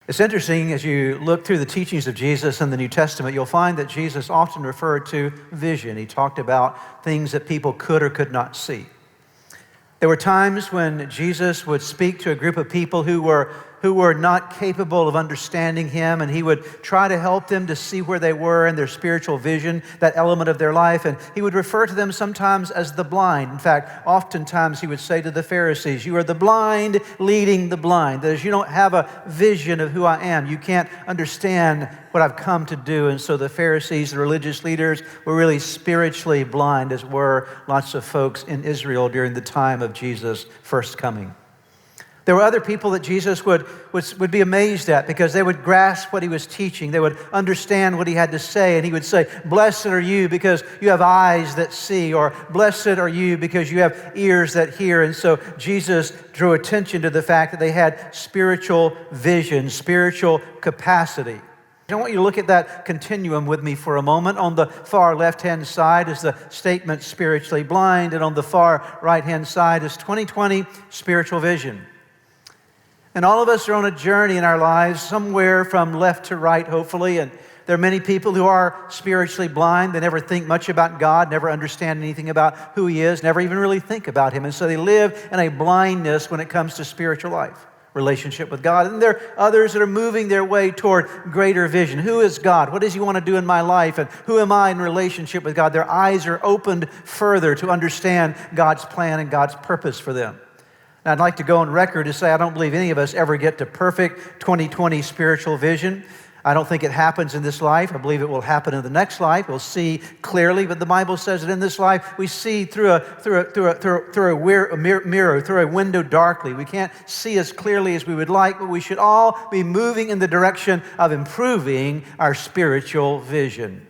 It's interesting as you look through the teachings of Jesus in the New Testament, you'll find that Jesus often referred to vision. He talked about things that people could or could not see. There were times when Jesus would speak to a group of people who were not capable of understanding him, and he would try to help them to see where they were in their spiritual vision, that element of their life, and he would refer to them sometimes as the blind. In fact, oftentimes he would say to the Pharisees, "You are the blind leading the blind." That is, you don't have a vision of who I am. You can't understand what I've come to do. And so the Pharisees, the religious leaders, were really spiritually blind, as were lots of folks in Israel during the time of Jesus' first coming. There were other people that Jesus would be amazed at because they would grasp what he was teaching. They would understand what he had to say, and he would say, "Blessed are you because you have eyes that see," or "Blessed are you because you have ears that hear." And so Jesus drew attention to the fact that they had spiritual vision, spiritual capacity. I want you to look at that continuum with me for a moment. On the far left-hand side is the statement spiritually blind, and on the far right-hand side is 2020 spiritual vision. And all of us are on a journey in our lives, somewhere from left to right, hopefully. And there are many people who are spiritually blind. They never think much about God, never understand anything about who he is, never even really think about him. And so they live in a blindness when it comes to spiritual life, relationship with God. And there are others that are moving their way toward greater vision. Who is God? What does he want to do in my life? And who am I in relationship with God? Their eyes are opened further to understand God's plan and God's purpose for them. And I'd like to go on record to say I don't believe any of us ever get to perfect 2020 spiritual vision. I don't think it happens in this life. I believe it will happen in the next life. We'll see clearly, but the Bible says that in this life we see through a mirror, through a window darkly. We can't see as clearly as we would like, but we should all be moving in the direction of improving our spiritual vision.